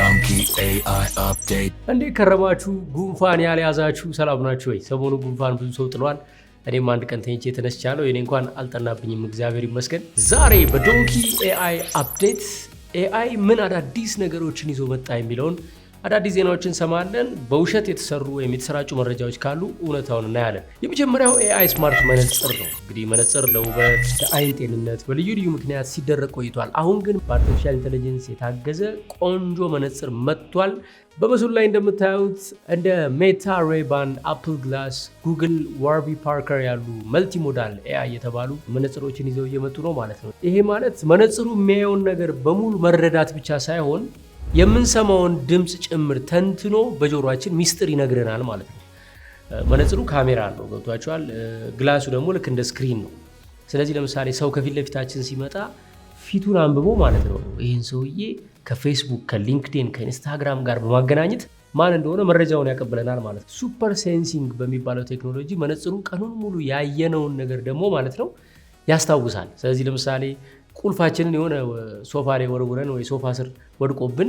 Donkey AI update. እንዴ ከረማችሁ ጉንፋን ያልያዛችሁ ሰላም ናችሁ ወይ? ሰሞኑ ጉንፋን ብዙ ሰው ጥሏል። እኔም አንድ ቀን ተኝቼ ተነስቻለሁ። የኔ እንኳን አልጠናብኝም እግዚአብሔር ይመስገን። ዛሬ በዶንኪ ኤአይ አፕዴት ኤአይ ምን አዳዲስ ነገሮችን ይዞ መጣ የሚለውን አዳዲስ ዜናዎችን ሰማለን። በውሸት የተሰሩ ወይም የተሰራጩ መረጃዎች ካሉ እውነታውን እናያለን። የመጀመሪያው ኤአይ ስማርት መነጽር ነው። እንግዲህ መነጽር ለውበት፣ ለአይን ጤንነት በልዩ ልዩ ምክንያት ሲደረግ ቆይቷል። አሁን ግን በአርቲፊሻል ኢንተለጀንስ የታገዘ ቆንጆ መነጽር መጥቷል። በምስሉ ላይ እንደምታዩት እንደ ሜታ ሬባን፣ አፕል ግላስ፣ ጉግል ዋርቢ ፓርከር ያሉ መልቲሞዳል ኤአይ የተባሉ መነጽሮችን ይዘው እየመጡ ነው ማለት ነው። ይሄ ማለት መነጽሩ የሚያየውን ነገር በሙሉ መረዳት ብቻ ሳይሆን የምንሰማውን ድምፅ ጭምር ተንትኖ በጆሮአችን ሚስጥር ይነግረናል ማለት ነው። መነጽሩ ካሜራ አለው ገብቷቸዋል። ግላሱ ደግሞ ልክ እንደ ስክሪን ነው። ስለዚህ ለምሳሌ ሰው ከፊት ለፊታችን ሲመጣ ፊቱን አንብቦ ማለት ነው ይህን ሰውዬ ከፌስቡክ፣ ከሊንክዲን፣ ከኢንስታግራም ጋር በማገናኘት ማን እንደሆነ መረጃውን ያቀብለናል ማለት ነው። ሱፐር ሴንሲንግ በሚባለው ቴክኖሎጂ መነጽሩ ቀኑን ሙሉ ያየነውን ነገር ደግሞ ማለት ነው ያስታውሳል። ስለዚህ ለምሳሌ ቁልፋችንን የሆነ ሶፋ ላይ ወርውረን ወይ ሶፋ ስር ወድቆብን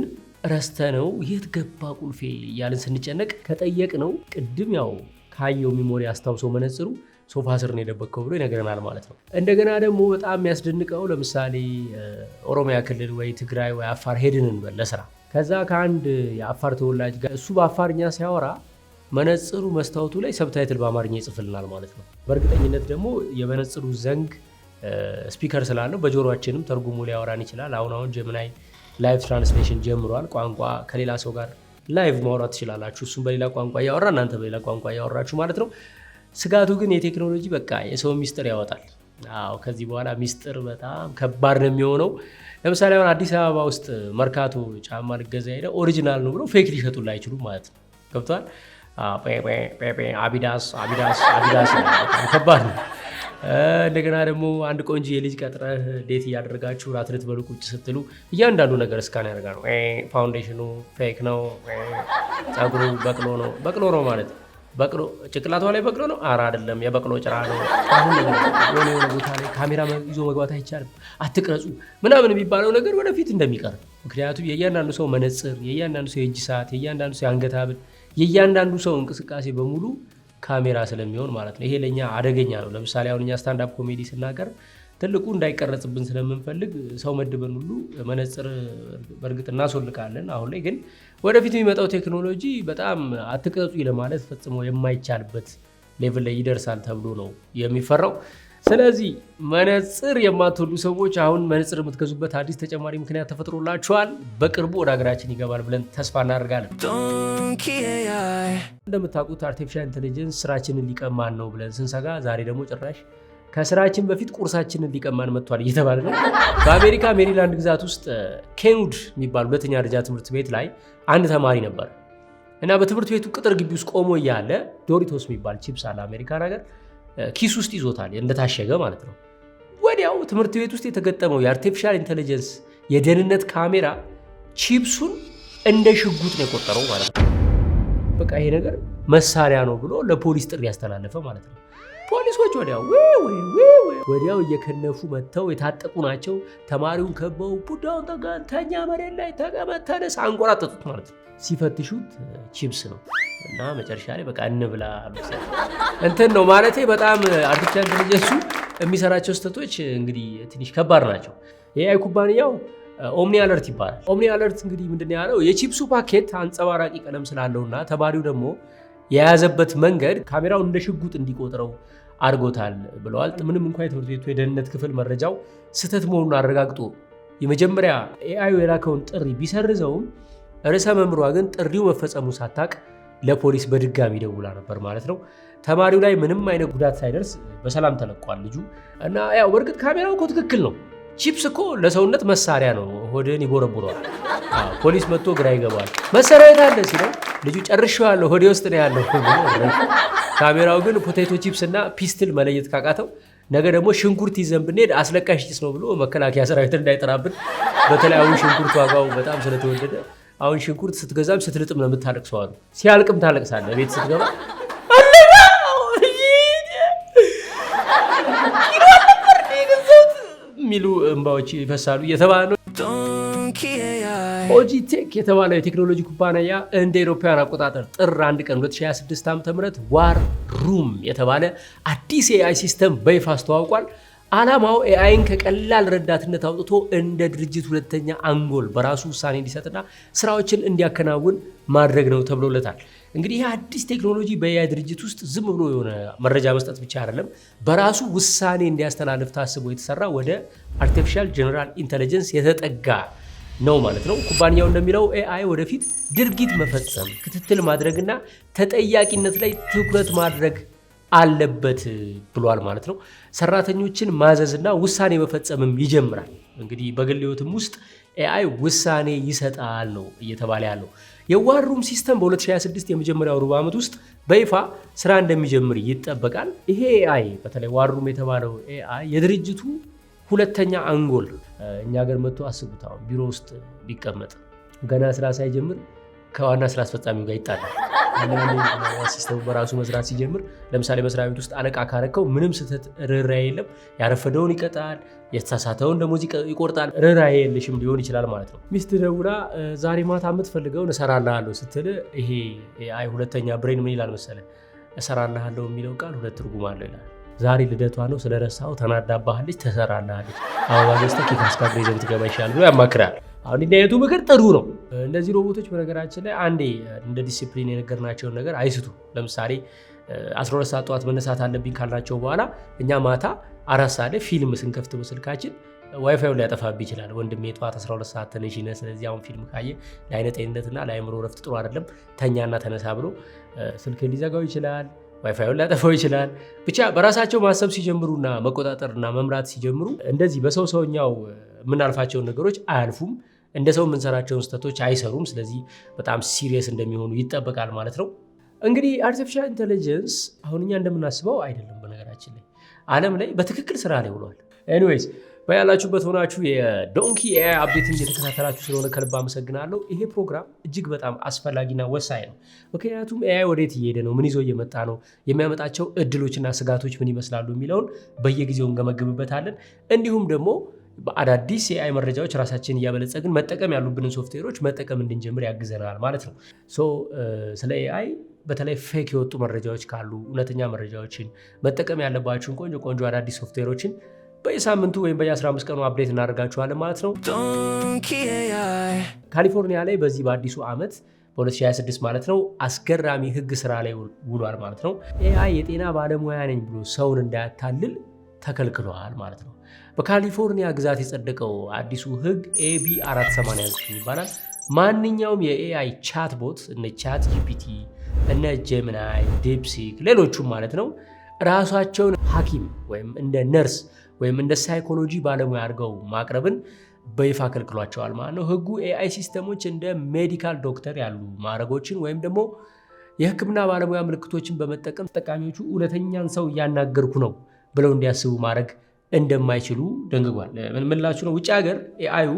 ረስተነው የት ገባ ቁልፌ እያልን ስንጨነቅ ከጠየቅ ነው ቅድም ያው ካየው ሚሞሪ አስታውሶ መነጽሩ ሶፋ ስር ነው የደበቀው ብሎ ይነግረናል ማለት ነው። እንደገና ደግሞ በጣም የሚያስደንቀው ለምሳሌ ኦሮሚያ ክልል ወይ ትግራይ ወይ አፋር ሄድን እንበል ለስራ። ከዛ ከአንድ የአፋር ተወላጅ ጋር እሱ በአፋርኛ ሲያወራ መነጽሩ መስታወቱ ላይ ሰብታይትል በአማርኛ ይጽፍልናል ማለት ነው። በእርግጠኝነት ደግሞ የመነጽሩ ዘንግ ስፒከር ስላለው በጆሮአችንም ተርጉሙ ሊያወራን ይችላል። አሁን ጀሚናይ ላይቭ ትራንስሌሽን ጀምሯል። ቋንቋ ከሌላ ሰው ጋር ላይቭ ማውራት ትችላላችሁ። እሱም በሌላ ቋንቋ እያወራ እናንተ በሌላ ቋንቋ እያወራችሁ ማለት ነው። ስጋቱ ግን የቴክኖሎጂ በቃ የሰው ሚስጥር ያወጣል። አዎ ከዚህ በኋላ ሚስጥር በጣም ከባድ ነው የሚሆነው። ለምሳሌ አሁን አዲስ አበባ ውስጥ መርካቶ ጫማ ልገዛ ሄደ ኦሪጂናል ነው ብሎ ፌክ ሊሸጡላ አይችሉም ማለት ነው። ገብቷል? አቢዳስ ከባድ ነው። እንደገና ደግሞ አንድ ቆንጆ የልጅ ቀጥረህ ዴት እያደረጋችሁ ራት ልትበሉ ቁጭ ስትሉ እያንዳንዱ ነገር እስካን ያደርጋል። ፋውንዴሽኑ ፌክ ነው፣ ፀጉሩ በቅሎ ነው ማለት በቅሎ ጭቅላቷ ላይ በቅሎ ነው። ኧረ አይደለም የበቅሎ ጭራ ነው። አሁን የሆነ ቦታ ላይ ካሜራ ይዞ መግባት አይቻልም፣ አትቅረጹ ምናምን የሚባለው ነገር ወደፊት እንደሚቀር። ምክንያቱም የእያንዳንዱ ሰው መነጽር፣ የእያንዳንዱ ሰው የእጅ ሰዓት፣ የእያንዳንዱ ሰው የአንገት ሐብል፣ የእያንዳንዱ ሰው እንቅስቃሴ በሙሉ ካሜራ ስለሚሆን ማለት ነው። ይሄ ለኛ አደገኛ ነው። ለምሳሌ አሁን እኛ ስታንዳፕ ኮሜዲ ስናቀርብ ትልቁ እንዳይቀረጽብን ስለምንፈልግ ሰው መድበን ሁሉ መነጽር በእርግጥ እናስወልቃለን። አሁን ላይ ግን ወደፊት የሚመጣው ቴክኖሎጂ በጣም አትቅረጹ ለማለት ፈጽሞ የማይቻልበት ሌቭል ላይ ይደርሳል ተብሎ ነው የሚፈራው። ስለዚህ መነጽር የማትወዱ ሰዎች አሁን መነጽር የምትገዙበት አዲስ ተጨማሪ ምክንያት ተፈጥሮላችኋል። በቅርቡ ወደ ሀገራችን ይገባል ብለን ተስፋ እናደርጋለን። እንደምታውቁት አርቲፊሻል ኢንተለጀንስ ስራችንን ሊቀማን ነው ብለን ስንሰጋ ዛሬ ደግሞ ጭራሽ ከስራችን በፊት ቁርሳችንን ሊቀማን መጥቷል እየተባለ ነው። በአሜሪካ ሜሪላንድ ግዛት ውስጥ ኬንውድ የሚባል ሁለተኛ ደረጃ ትምህርት ቤት ላይ አንድ ተማሪ ነበር እና በትምህርት ቤቱ ቅጥር ግቢ ውስጥ ቆሞ እያለ ዶሪቶስ የሚባል ቺፕስ አለ አሜሪካ ነገር ኪስ ውስጥ ይዞታል እንደታሸገ ማለት ነው። ወዲያው ትምህርት ቤት ውስጥ የተገጠመው የአርቲፊሻል ኢንተለጀንስ የደህንነት ካሜራ ቺፕሱን እንደ ሽጉጥ ነው የቆጠረው ማለት ነው። በቃ ይሄ ነገር መሳሪያ ነው ብሎ ለፖሊስ ጥሪ ያስተላለፈ ማለት ነው። ፖሊሶች ወዲያው እየከነፉ መጥተው የታጠቁ ናቸው። ተማሪውን ከበው ቡዳውን ተኛ መሬት ላይ ተቀመጠ አንቆራጠጡት ማለት ነው። ሲፈትሹት ቺፕስ ነው እና መጨረሻ ላይ በቃ እንብላ እንትን ነው ማለቴ። በጣም አርቲፊሻል ኢንተለጀንሱ የሚሰራቸው ስህተቶች እንግዲህ ትንሽ ከባድ ናቸው። የኤአይ ኩባንያው ኦምኒ አለርት ይባላል። ኦምኒ አለርት እንግዲህ ምንድነው ያለው የቺፕሱ ፓኬት አንጸባራቂ ቀለም ስላለውና ተማሪው ደግሞ የያዘበት መንገድ ካሜራውን እንደ ሽጉጥ እንዲቆጥረው አድርጎታል ብለዋል። ምንም እንኳን የትምህርት ቤቱ የደህንነት ክፍል መረጃው ስህተት መሆኑን አረጋግጦ የመጀመሪያ ኤአዩ የላከውን ጥሪ ቢሰርዘውም ርዕሰ መምህሯ ግን ጥሪው መፈጸሙ ሳታቅ ለፖሊስ በድጋሚ ደውላ ነበር ማለት ነው። ተማሪው ላይ ምንም አይነት ጉዳት ሳይደርስ በሰላም ተለቋል ልጁ እና ያው በእርግጥ ካሜራው እኮ ትክክል ነው። ቺፕስ እኮ ለሰውነት መሳሪያ ነው፣ ሆድን ይቦረቡረዋል። ፖሊስ መጥቶ ግራ ይገባል። መሳሪያ የት አለ ሲለው ልጁ ጨርሼዋለሁ ሆዴ ውስጥ ነው ያለው። ካሜራው ግን ፖቴቶ ቺፕስ እና ፒስትል መለየት ካቃተው ነገ ደግሞ ሽንኩርት ይዘን ብንሄድ አስለቃሽ ጭስ ነው ብሎ መከላከያ ሰራዊት እንዳይጠራብን። በተለይ አሁን ሽንኩርት ዋጋው በጣም ስለተወደደ አሁን ሽንኩርት ስትገዛም ስትልጥም ነው የምታለቅሰው አሉ። ሲያልቅም ታለቅሳለህ ቤት ስትገባ የሚሉ እንባዎች ይፈሳሉ እየተባለ ነው። Donkey AI. ኦጂቴክ የተባለው የቴክኖሎጂ ኩባንያ እንደ አውሮፓውያን አቆጣጠር ጥር 1 ቀን 2026 ዓ.ም ዋር ሩም የተባለ አዲስ AI ሲስተም በይፋ አስተዋውቋል። ዓላማው ኤአይን ከቀላል ረዳትነት አውጥቶ እንደ ድርጅት ሁለተኛ አንጎል በራሱ ውሳኔ እንዲሰጥና ስራዎችን እንዲያከናውን ማድረግ ነው ተብሎለታል። እንግዲህ ይህ አዲስ ቴክኖሎጂ በኤአይ ድርጅት ውስጥ ዝም ብሎ የሆነ መረጃ መስጠት ብቻ አይደለም፣ በራሱ ውሳኔ እንዲያስተላልፍ ታስቦ የተሰራ ወደ አርቲፊሻል ጀነራል ኢንተለጀንስ የተጠጋ ነው ማለት ነው። ኩባንያው እንደሚለው ኤአይ ወደፊት ድርጊት መፈጸም፣ ክትትል ማድረግና ተጠያቂነት ላይ ትኩረት ማድረግ አለበት ብሏል ማለት ነው። ሰራተኞችን ማዘዝና ውሳኔ መፈጸምም ይጀምራል። እንግዲህ በግል ህይወትም ውስጥ ኤአይ ውሳኔ ይሰጣል ነው እየተባለ ያለው። የዋር ሩም ሲስተም በ2026 የመጀመሪያው ሩብ ዓመት ውስጥ በይፋ ስራ እንደሚጀምር ይጠበቃል። ይሄ ኤአይ በተለይ ዋር ሩም የተባለው ኤአይ የድርጅቱ ሁለተኛ አንጎል እኛ ሀገር መጥቶ አስቡት፣ አሁን ቢሮ ውስጥ ቢቀመጥ ገና ስራ ሳይጀምር ከዋና ስራ አስፈጻሚው ጋር ይጣላል። ሲስተሙ በራሱ መስራት ሲጀምር ለምሳሌ መስሪያ ቤት ውስጥ አለቃ ካረከው ምንም ስህተት ርህራሄ የለም። ያረፈደውን ይቀጣል፣ የተሳሳተውን ደሞዝ ይቆርጣል። ርህራሄ የለሽም ሊሆን ይችላል ማለት ነው። ሚስት ደውላ ዛሬ ማታ የምትፈልገውን እሰራልሃለሁ ስትል ይሄ ኤአይ ሁለተኛ ብሬን ምን ይላል መሰለህ? እሰራልሃለሁ የሚለው ቃል ሁለት ትርጉም አለው ይላል። ዛሬ ልደቷ ነው ስለረሳው ተናዳባሃለች፣ ተሰራልሃለች። አበባ ገዝተህ ኬክ አስጋግረህ ይዘህ ብትገባ ይሻላል ብሎ ያማክራል። አሁን እንዲህ አይነቱ ምክር ጥሩ ነው። እነዚህ ሮቦቶች በነገራችን ላይ አንዴ እንደ ዲሲፕሊን የነገርናቸውን ነገር አይስቱ። ለምሳሌ 12 ሰዓት ጠዋት መነሳት አለብኝ ካልናቸው በኋላ እኛ ማታ 4 ሰዓት ላይ ፊልም ስንከፍት በስልካችን ዋይፋዩን ሊያጠፋብህ ይችላል። ወንድሜ ጠዋት 12 ሰዓት ተነሽ ነህ፣ ስለዚህ አሁን ፊልም ካየ ለአይነ ጤንነትና ለአይምሮ ረፍት ጥሩ አይደለም፣ ተኛና ተነሳ ብሎ ስልክን ሊዘጋው ይችላል፣ ዋይፋዩን ሊያጠፋው ይችላል። ብቻ በራሳቸው ማሰብ ሲጀምሩና መቆጣጠርና መምራት ሲጀምሩ እንደዚህ በሰው ሰውኛው የምናልፋቸውን ነገሮች አያልፉም። እንደ ሰው የምንሰራቸውን ስህተቶች አይሰሩም። ስለዚህ በጣም ሲሪየስ እንደሚሆኑ ይጠበቃል ማለት ነው። እንግዲህ አርቲፊሻል ኢንተለጀንስ አሁን እኛ እንደምናስበው አይደለም። በነገራችን ላይ ዓለም ላይ በትክክል ስራ ላይ ውሏል። ኤኒዌይስ በያላችሁበት ሆናችሁ የዶንኪ ኤአይ አፕዴትን እየተከታተላችሁ ስለሆነ ከልብ አመሰግናለሁ። ይሄ ፕሮግራም እጅግ በጣም አስፈላጊና ወሳኝ ነው። ምክንያቱም ኤአይ ወዴት እየሄደ ነው፣ ምን ይዞ እየመጣ ነው፣ የሚያመጣቸው እድሎችና ስጋቶች ምን ይመስላሉ የሚለውን በየጊዜው እንገመግምበታለን። እንዲሁም ደግሞ በአዳዲስ የኤአይ መረጃዎች ራሳችን እያበለጸግን መጠቀም ያሉብንን ሶፍትዌሮች መጠቀም እንድንጀምር ያግዘናል ማለት ነው። ስለ ኤአይ በተለይ ፌክ የወጡ መረጃዎች ካሉ እውነተኛ መረጃዎችን መጠቀም ያለባችሁን ቆንጆ ቆንጆ አዳዲስ ሶፍትዌሮችን በየሳምንቱ ወይም በየ15 ቀኑ አፕዴት እናደርጋችኋለን ማለት ነው። ካሊፎርኒያ ላይ በዚህ በአዲሱ ዓመት በ2026 ማለት ነው አስገራሚ ህግ ስራ ላይ ውሏል ማለት ነው። ኤአይ የጤና ባለሙያ ነኝ ብሎ ሰውን እንዳያታልል ተከልክሏል ማለት ነው። በካሊፎርኒያ ግዛት የጸደቀው አዲሱ ህግ ኤቢ 489 ይባላል። ማንኛውም የኤአይ ቻትቦት እነ ቻት ጂፒቲ፣ እነ ጄሚናይ፣ ዲፕሲክ ሌሎቹም ማለት ነው ራሳቸውን ሐኪም ወይም እንደ ነርስ ወይም እንደ ሳይኮሎጂ ባለሙያ አድርገው ማቅረብን በይፋ ከልክሏቸዋል ማለት ነው። ህጉ ኤአይ ሲስተሞች እንደ ሜዲካል ዶክተር ያሉ ማዕረጎችን ወይም ደግሞ የህክምና ባለሙያ ምልክቶችን በመጠቀም ተጠቃሚዎቹ እውነተኛን ሰው እያናገርኩ ነው ብለው እንዲያስቡ ማድረግ እንደማይችሉ ደንግጓል። ምን ላችሁ ነው? ውጭ ሀገር ኤአዩ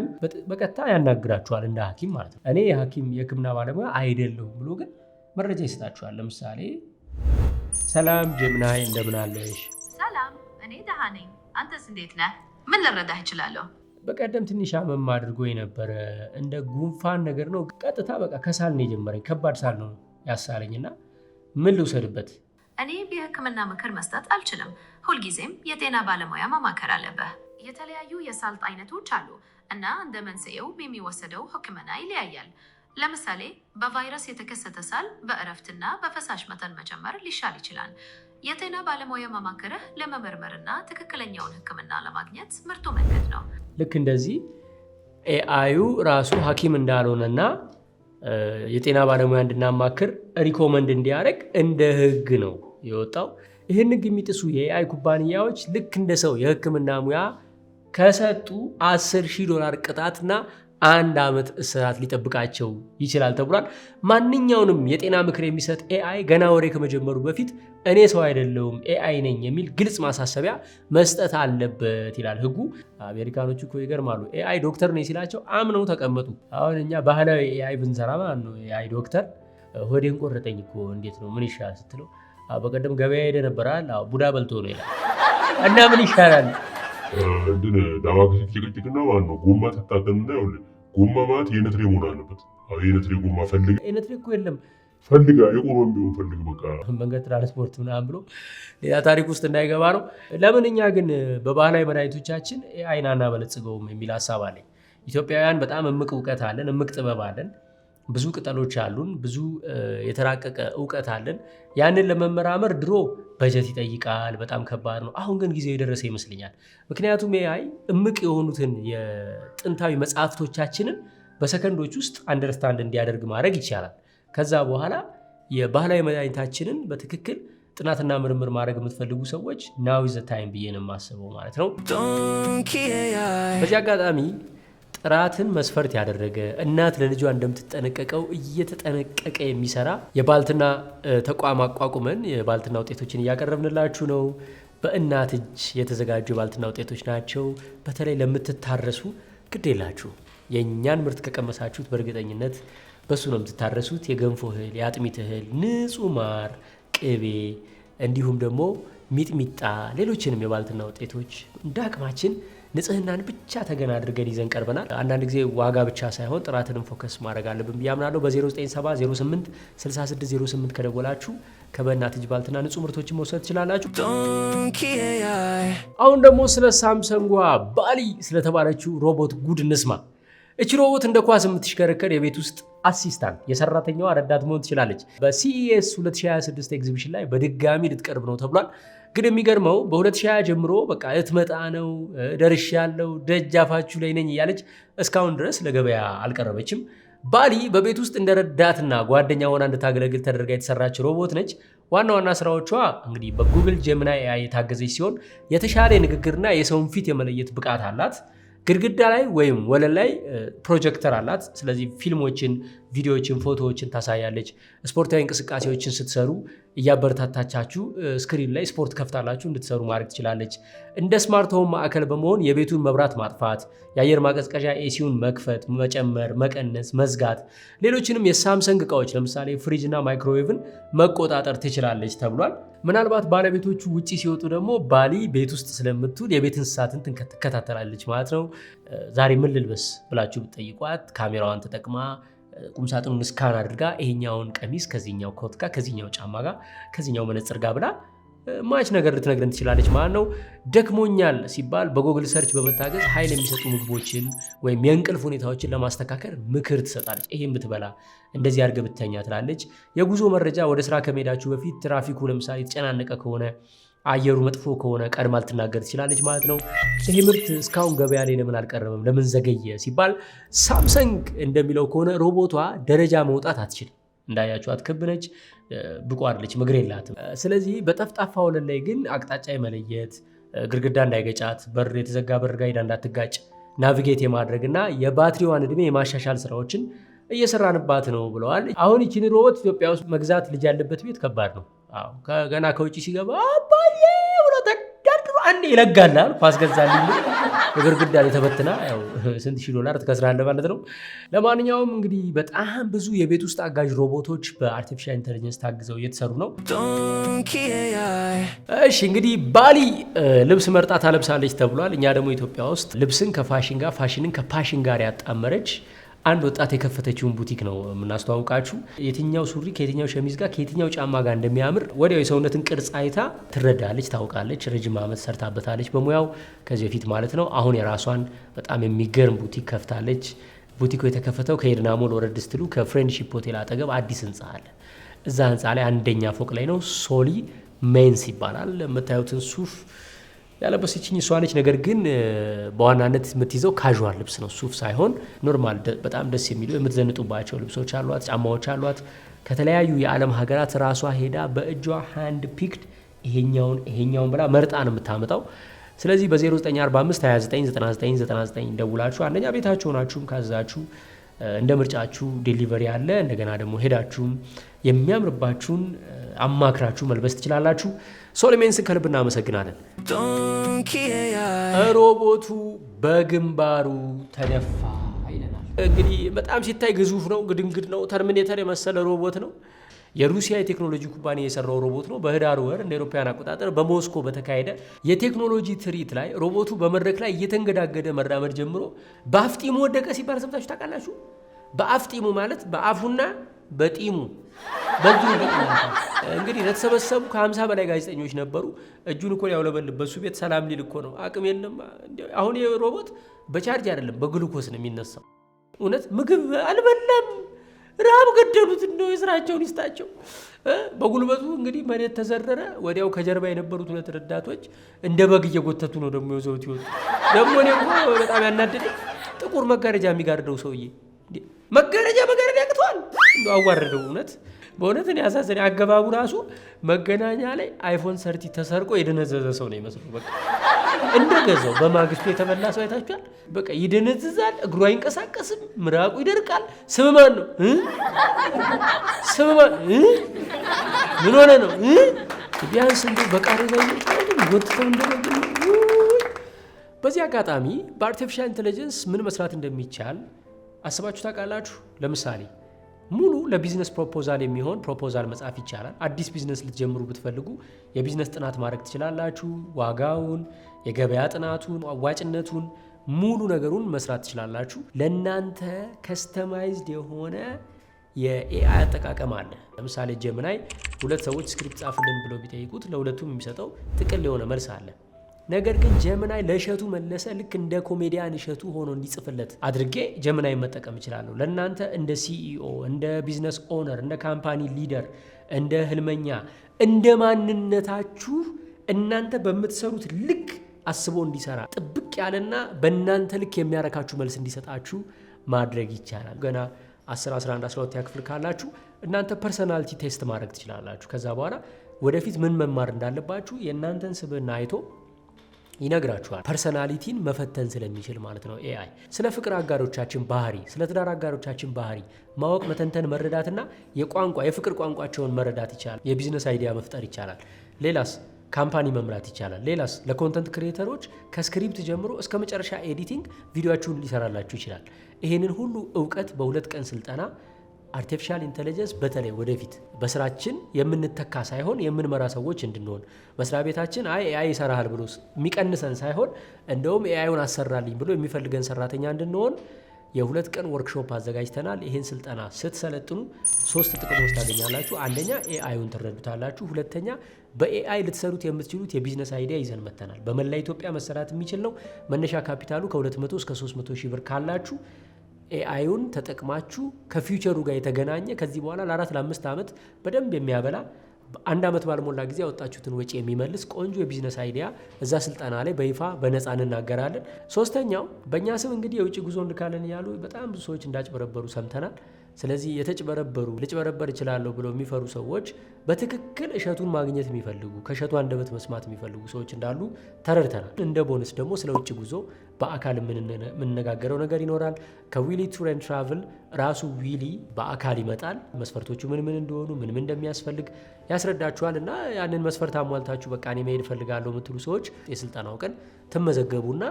በቀጥታ ያናግራችኋል እንደ ሐኪም ማለት ነው። እኔ የህክምና ባለሙያ አይደለሁም ብሎ ግን መረጃ ይሰጣችኋል። ለምሳሌ ሰላም ጀሚናይ እንደምን አለሽ? ሰላም፣ እኔ ደህና ነኝ። አንተስ እንዴት ነህ? ምን ልረዳህ እችላለሁ? በቀደም ትንሽ አመም አድርጎ የነበረ እንደ ጉንፋን ነገር ነው። ቀጥታ በቃ ከሳል ነው የጀመረኝ። ከባድ ሳል ነው ያሳለኝና ምን ልውሰድበት? እኔ የህክምና ምክር መስጠት አልችልም። ሁልጊዜም የጤና ባለሙያ ማማከር አለብህ። የተለያዩ የሳል አይነቶች አሉ እና እንደ መንስኤው የሚወሰደው ህክምና ይለያያል። ለምሳሌ በቫይረስ የተከሰተ ሳል በእረፍትና በፈሳሽ መጠን መጨመር ሊሻል ይችላል። የጤና ባለሙያ ማማከርህ ለመመርመርና ትክክለኛውን ህክምና ለማግኘት ምርጡ መንገድ ነው። ልክ እንደዚህ ኤአዩ ራሱ ሐኪም እንዳልሆነና የጤና ባለሙያ እንድናማክር ሪኮመንድ እንዲያደርግ እንደ ህግ ነው የወጣው። ይህን ህግ የሚጥሱ የኤአይ ኩባንያዎች ልክ እንደ ሰው የህክምና ሙያ ከሰጡ $10,000 ቅጣትና 1 ዓመት እስራት ሊጠብቃቸው ይችላል ተብሏል። ማንኛውንም የጤና ምክር የሚሰጥ ኤአይ ገና ወሬ ከመጀመሩ በፊት እኔ ሰው አይደለሁም ኤአይ ነኝ የሚል ግልጽ ማሳሰቢያ መስጠት አለበት ይላል ህጉ። አሜሪካኖቹ እኮ ይገርማሉ። ኤአይ ዶክተር ነኝ ሲላቸው አምነው ተቀመጡ። አሁን እኛ ባህላዊ ኤአይ ብንሰራ ማለት ነው ኤአይ ዶክተር ሆዴን ቆረጠኝ እኮ እንዴት ነው ምን ይሻላል ስትለው በቀደም ገበያ ሄደ ነበራል ቡዳ በልቶ ነው ይላል። እና ምን ይሻላል እንትን ዳማከሴ ጭቅጭቅና ማለት ነው ጎማ ተጣጠምና ይኸውልህ ጎማ ማለት የነትሬ መሆን አለበት። የነትሬ ጎማ ፈልግ የነትሬ እኮ የለም ፈልጋ የቆመም ቢሆን ፈልግ በቃ መንገድ ትራንስፖርት ምናምን ብሎ ሌላ ታሪክ ውስጥ እንዳይገባ ነው። ለምን እኛ ግን በባህላዊ መድኃኒቶቻችን ኤአይን አናበለጽገውም የሚል ሀሳብ አለኝ። ኢትዮጵያውያን በጣም እምቅ እውቀት አለን፣ እምቅ ጥበብ አለን፣ ብዙ ቅጠሎች አሉን፣ ብዙ የተራቀቀ እውቀት አለን። ያንን ለመመራመር ድሮ በጀት ይጠይቃል፣ በጣም ከባድ ነው። አሁን ግን ጊዜው የደረሰ ይመስለኛል። ምክንያቱም ኤአይ እምቅ የሆኑትን የጥንታዊ መጽሐፍቶቻችንን በሰከንዶች ውስጥ አንደርስታንድ እንዲያደርግ ማድረግ ይቻላል። ከዛ በኋላ የባህላዊ መድኃኒታችንን በትክክል ጥናትና ምርምር ማድረግ የምትፈልጉ ሰዎች ናው ኢዝ ዘ ታይም ብዬ ነው የማስበው ማለት ነው። በዚህ አጋጣሚ ጥራትን መስፈርት ያደረገ እናት ለልጇ እንደምትጠነቀቀው እየተጠነቀቀ የሚሰራ የባልትና ተቋም አቋቁመን የባልትና ውጤቶችን እያቀረብንላችሁ ነው። በእናት እጅ የተዘጋጁ የባልትና ውጤቶች ናቸው። በተለይ ለምትታረሱ ግድ የላችሁ። የእኛን ምርት ከቀመሳችሁት በእርግጠኝነት በሱ ነው የምትታረሱት። የገንፎ እህል፣ የአጥሚት እህል፣ ንጹህ ማር፣ ቅቤ እንዲሁም ደግሞ ሚጥሚጣ፣ ሌሎችንም የባልትና ውጤቶች እንደ አቅማችን ንጽህናን ብቻ ተገን አድርገን ይዘን ቀርበናል። አንዳንድ ጊዜ ዋጋ ብቻ ሳይሆን ጥራትንም ፎከስ ማድረግ አለብን ብዬ አምናለሁ። በ0970 ከደወላችሁ ከበእናት እጅ ባልትና ንጹህ ምርቶችን መውሰድ ትችላላችሁ። አሁን ደግሞ ስለ ሳምሰንጓ ባሊ ስለተባለችው ሮቦት ጉድ እንስማ። እቺ ሮቦት እንደ ኳስ የምትሽከረከር የቤት ውስጥ አሲስታንት የሰራተኛዋ ረዳት መሆን ትችላለች። በሲኢኤስ 2026 ኤግዚቢሽን ላይ በድጋሚ ልትቀርብ ነው ተብሏል። ግን የሚገርመው በ2020 ጀምሮ በቃ እትመጣ ነው ደርሻለሁ ደጃፋችሁ ላይ ነኝ እያለች እስካሁን ድረስ ለገበያ አልቀረበችም። ባሊ በቤት ውስጥ እንደ ረዳትና ጓደኛ ሆና እንድታገለግል ተደርጋ የተሰራች ሮቦት ነች። ዋና ዋና ስራዎቿ እንግዲህ በጉግል ጀሚናይ ኤአይ የታገዘች ሲሆን የተሻለ የንግግርና የሰውን ፊት የመለየት ብቃት አላት። ግድግዳ ላይ ወይም ወለል ላይ ፕሮጀክተር አላት። ስለዚህ ፊልሞችን፣ ቪዲዮዎችን፣ ፎቶዎችን ታሳያለች። ስፖርታዊ እንቅስቃሴዎችን ስትሰሩ እያበረታታቻችሁ ስክሪን ላይ ስፖርት ከፍታላችሁ እንድትሰሩ ማድረግ ትችላለች። እንደ ስማርት ሆም ማዕከል በመሆን የቤቱን መብራት ማጥፋት፣ የአየር ማቀዝቀዣ ኤሲውን መክፈት፣ መጨመር፣ መቀነስ፣ መዝጋት፣ ሌሎችንም የሳምሰንግ እቃዎች ለምሳሌ ፍሪጅና ማይክሮዌቭን መቆጣጠር ትችላለች ተብሏል። ምናልባት ባለቤቶቹ ውጪ ሲወጡ ደግሞ ባሊ ቤት ውስጥ ስለምትውል የቤት እንስሳትን ትከታተላለች ማለት ነው። ዛሬ ምን ልልበስ ብላችሁ ብትጠይቋት ካሜራዋን ተጠቅማ ቁምሳጥኑን ስካን አድርጋ ይሄኛውን ቀሚስ ከዚህኛው ኮት ጋር፣ ከዚህኛው ጫማ ጋር፣ ከዚህኛው መነጽር ጋር ብላ ማች ነገር ልትነግረን ትችላለች ማለት ነው። ደክሞኛል ሲባል በጎግል ሰርች በመታገዝ ኃይል የሚሰጡ ምግቦችን ወይም የእንቅልፍ ሁኔታዎችን ለማስተካከል ምክር ትሰጣለች። ይሄን ብትበላ እንደዚህ አድርገህ ብትተኛ ትላለች። የጉዞ መረጃ ወደ ስራ ከመሄዳችሁ በፊት ትራፊኩ ለምሳሌ የተጨናነቀ ከሆነ፣ አየሩ መጥፎ ከሆነ ቀድማ ልትናገር ትችላለች ማለት ነው። ይህ ምርት እስካሁን ገበያ ላይ ለምን አልቀረበም፣ ለምን ዘገየ ሲባል ሳምሰንግ እንደሚለው ከሆነ ሮቦቷ ደረጃ መውጣት አትችልም። እንዳያችኋት ክብ ነች፣ ብቁ አይደለች፣ እግር የላትም። ስለዚህ በጠፍጣፋ ወለል ላይ ግን አቅጣጫ የመለየት ግድግዳ እንዳይገጫት፣ በር የተዘጋ በር ጋር ሄዳ እንዳትጋጭ ናቪጌት የማድረግና የባትሪዋን ዕድሜ የማሻሻል ስራዎችን እየሰራንባት ነው ብለዋል። አሁን ይህችን ሮቦት ኢትዮጵያ ውስጥ መግዛት ልጅ ያለበት ቤት ከባድ ነው። ገና ከውጭ ሲገባ አባዬ ብሎ ተዳድሮ አንዴ ይለጋላል። ኳስ ገዛልኝ የግድግዳ ላይ ተበትና ያው ስንት ሺህ $1000 ትከስራለህ ማለት ነው። ለማንኛውም እንግዲህ በጣም ብዙ የቤት ውስጥ አጋዥ ሮቦቶች በአርቲፊሻል ኢንተለጀንስ ታግዘው እየተሰሩ ነው። እሺ እንግዲህ ባሊ ልብስ መርጣ ታለብሳለች ተብሏል። እኛ ደግሞ ኢትዮጵያ ውስጥ ልብስን ከፋሽን ጋር፣ ፋሽንን ከፓሽን ጋር ያጣመረች አንድ ወጣት የከፈተችውን ቡቲክ ነው የምናስተዋውቃችሁ። የትኛው ሱሪ ከየትኛው ሸሚዝ ጋር ከየትኛው ጫማ ጋር እንደሚያምር ወዲያው የሰውነትን ቅርጽ አይታ ትረዳለች፣ ታውቃለች። ረጅም ዓመት ሰርታበታለች በሙያው ከዚህ በፊት ማለት ነው። አሁን የራሷን በጣም የሚገርም ቡቲክ ከፍታለች። ቡቲኩ የተከፈተው ከኤድና ሞል ወረድ ስትሉ ከፍሬንድሺፕ ሆቴል አጠገብ አዲስ ህንፃ አለ። እዛ ህንፃ ላይ አንደኛ ፎቅ ላይ ነው። ሶሊ ሜንስ ይባላል። የምታዩትን ሱፍ ያለበሰችኝ እሷ ነች። ነገር ግን በዋናነት የምትይዘው ካዥዋል ልብስ ነው፣ ሱፍ ሳይሆን ኖርማል በጣም ደስ የሚሉ የምትዘንጡባቸው ልብሶች አሏት፣ ጫማዎች አሏት። ከተለያዩ የዓለም ሀገራት ራሷ ሄዳ በእጇ ሃንድ ፒክድ ይሄኛውን ብላ መርጣ ነው የምታመጣው። ስለዚህ በ0945299999 ደውላችሁ አንደኛ ቤታችሁ ሆናችሁም ካዛችሁ እንደ ምርጫችሁ ዴሊቨሪ አለ። እንደገና ደግሞ ሄዳችሁም የሚያምርባችሁን አማክራችሁ መልበስ ትችላላችሁ። ሶሊሜንስን ከልብ እናመሰግናለን። ሮቦቱ በግንባሩ ተደፋ ይለናል። እንግዲህ በጣም ሲታይ ግዙፍ ነው፣ ግድንግድ ነው፣ ተርሚኔተር የመሰለ ሮቦት ነው። የሩሲያ የቴክኖሎጂ ኩባንያ የሰራው ሮቦት ነው። በህዳር ወር እንደ አውሮፓውያን አቆጣጠር በሞስኮ በተካሄደ የቴክኖሎጂ ትርኢት ላይ ሮቦቱ በመድረክ ላይ እየተንገዳገደ መራመድ ጀምሮ በአፍጢሙ ወደቀ ሲባል ሰምታችሁ ታውቃላችሁ? በአፍጢሙ ማለት በአፉና በጢሙ በእጁ እንግዲህ ለተሰበሰቡ ከ50 በላይ ጋዜጠኞች ነበሩ። እጁን እኮ ያውለበልብ በሱ ቤት ሰላም ሊል እኮ ነው። አቅም የለም። አሁን የሮቦት በቻርጅ አይደለም በግሉኮስ ነው የሚነሳው። እውነት ምግብ አልበላም፣ ረሃብ ገደሉት። እንደው የስራቸውን ይስጣቸው። በጉልበቱ እንግዲህ መሬት ተዘረረ። ወዲያው ከጀርባ የነበሩት 2 ረዳቶች እንደ በግ እየጎተቱ ነው ደግሞ ይዘውት ይወጡ። ደግሞ እኔ እኮ በጣም ያናደደኝ ጥቁር መጋረጃ የሚጋርደው ሰውዬ መጋረጃ ያቅተዋል። እንደው አዋረደው። በእውነት እኔ ያሳዘነኝ አገባቡ ራሱ መገናኛ ላይ አይፎን 30 ተሰርቆ የደነዘዘ ሰው ነው ይመስለው። በቃ እንደገዛው በማግስቱ የተበላ ሰው አይታችኋል? በቃ ይደነዝዛል፣ እግሩ አይንቀሳቀስም፣ ምራቁ ይደርቃል። ስም ማን ነው? ስም ማን? ምን ሆነ ነው? ቢያንስ እንደው በቃሬዛ ይወጣው እንደነገር። በዚህ አጋጣሚ በአርቲፊሻል ኢንተለጀንስ ምን መስራት እንደሚቻል አስባችሁ ታውቃላችሁ? ለምሳሌ ሙሉ ለቢዝነስ ፕሮፖዛል የሚሆን ፕሮፖዛል መጻፍ ይቻላል። አዲስ ቢዝነስ ልትጀምሩ ብትፈልጉ የቢዝነስ ጥናት ማድረግ ትችላላችሁ። ዋጋውን፣ የገበያ ጥናቱን፣ አዋጭነቱን፣ ሙሉ ነገሩን መስራት ትችላላችሁ። ለእናንተ ከስተማይዝድ የሆነ የኤአይ አጠቃቀም አለ። ለምሳሌ ጀሚናይ 2 ሰዎች ስክሪፕት ጻፍልን ብለው ቢጠይቁት ለሁለቱም የሚሰጠው ጥቅል የሆነ መልስ አለ። ነገር ግን ጀሚናይ ለእሸቱ መለሰ ልክ እንደ ኮሜዲያን እሸቱ ሆኖ እንዲጽፍለት አድርጌ ጀሚናይ መጠቀም እችላለሁ። ለእናንተ እንደ ሲኢኦ፣ እንደ ቢዝነስ ኦነር፣ እንደ ካምፓኒ ሊደር፣ እንደ ህልመኛ፣ እንደ ማንነታችሁ እናንተ በምትሰሩት ልክ አስቦ እንዲሰራ ጥብቅ ያለና በእናንተ ልክ የሚያረካችሁ መልስ እንዲሰጣችሁ ማድረግ ይቻላል። ገና 10፣ 11፣ 12 ክፍል ካላችሁ እናንተ ፐርሰናሊቲ ቴስት ማድረግ ትችላላችሁ። ከዛ በኋላ ወደፊት ምን መማር እንዳለባችሁ የእናንተን ስብዕና አይቶ ይነግራችኋል። ፐርሰናሊቲን መፈተን ስለሚችል ማለት ነው ኤአይ። ስለ ፍቅር አጋሮቻችን ባህሪ፣ ስለ ትዳር አጋሮቻችን ባህሪ ማወቅ፣ መተንተን፣ መረዳትና የፍቅር ቋንቋቸውን መረዳት ይቻላል። የቢዝነስ አይዲያ መፍጠር ይቻላል። ሌላስ ካምፓኒ መምራት ይቻላል። ሌላስ ለኮንተንት ክሪኤተሮች ከስክሪፕት ጀምሮ እስከ መጨረሻ ኤዲቲንግ ቪዲዮአችሁን ሊሰራላችሁ ይችላል። ይሄንን ሁሉ እውቀት በ2 ቀን ስልጠና አርቲፊሻል ኢንተለጀንስ በተለይ ወደፊት በስራችን የምንተካ ሳይሆን የምንመራ ሰዎች እንድንሆን መስሪያ ቤታችን ኤአይ ይሰራል ብሎ የሚቀንሰን ሳይሆን እንደውም ኤአይውን አሰራልኝ ብሎ የሚፈልገን ሰራተኛ እንድንሆን የ2 ቀን ወርክሾፕ አዘጋጅተናል። ይህን ስልጠና ስትሰለጥኑ 3 ጥቅሞች ታገኛላችሁ። አንደኛ ኤአይውን ትረዱታላችሁ። ሁለተኛ በኤአይ ልትሰሩት የምትችሉት የቢዝነስ አይዲያ ይዘን መተናል። በመላ ኢትዮጵያ መሰራት የሚችል ነው። መነሻ ካፒታሉ ከ200 እስከ 300 ሺህ ብር ካላችሁ ኤአይውን ተጠቅማችሁ ከፊውቸሩ ጋር የተገናኘ ከዚህ በኋላ ለ4 ለ5 ዓመት በደንብ የሚያበላ 1 ዓመት ባልሞላ ጊዜ ያወጣችሁትን ወጪ የሚመልስ ቆንጆ የቢዝነስ አይዲያ እዛ ስልጠና ላይ በይፋ በነፃ እንናገራለን። ሶስተኛው በእኛ ስም እንግዲህ የውጭ ጉዞ እንልካለን ያሉ በጣም ብዙ ሰዎች እንዳጭበረበሩ ሰምተናል። ስለዚህ ልጭበረበር እችላለሁ ብለው የሚፈሩ ሰዎች በትክክል እሸቱን ማግኘት የሚፈልጉ ከእሸቱ አንደበት መስማት የሚፈልጉ ሰዎች እንዳሉ ተረድተናል። እንደ ቦነስ ደግሞ ስለ ውጭ ጉዞ በአካል የምንነጋገረው ነገር ይኖራል። ከዊሊ ቱር ኤንድ ትራቭል ራሱ ዊሊ በአካል ይመጣል። መስፈርቶቹ ምን እንደሆኑ ምን እንደሚያስፈልግ ያስረዳችኋል። እና ያንን መስፈርት አሟልታችሁ በቃ እኔ መሄድ እፈልጋለሁ የምትሉ ሰዎች የስልጠናው ቀን ትመዘገቡና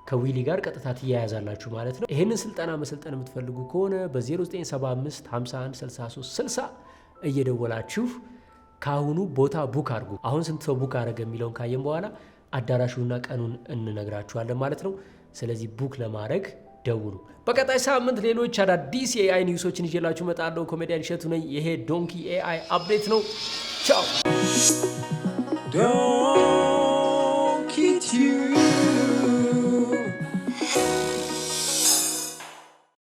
ከዊሊ ጋር ቀጥታ ትያያዛላችሁ ማለት ነው። ይህንን ስልጠና መሰልጠን የምትፈልጉ ከሆነ በ0975 51 63 60 እየደወላችሁ ካሁኑ ቦታ ቡክ አድርጉ። አሁን ስንት ሰው ቡክ አደረገ የሚለውን ካየን በኋላ አዳራሹና ቀኑን እንነግራችኋለን ማለት ነው። ስለዚህ ቡክ ለማድረግ ደውሉ። በቀጣይ ሳምንት ሌሎች አዳዲስ የኤአይ ኒውሶችን ይዤላችሁ እመጣለሁ። ኮሜዲያን እሸቱ ነኝ። ይሄ ዶንኪ ኤአይ አፕዴት ነው። ቻው።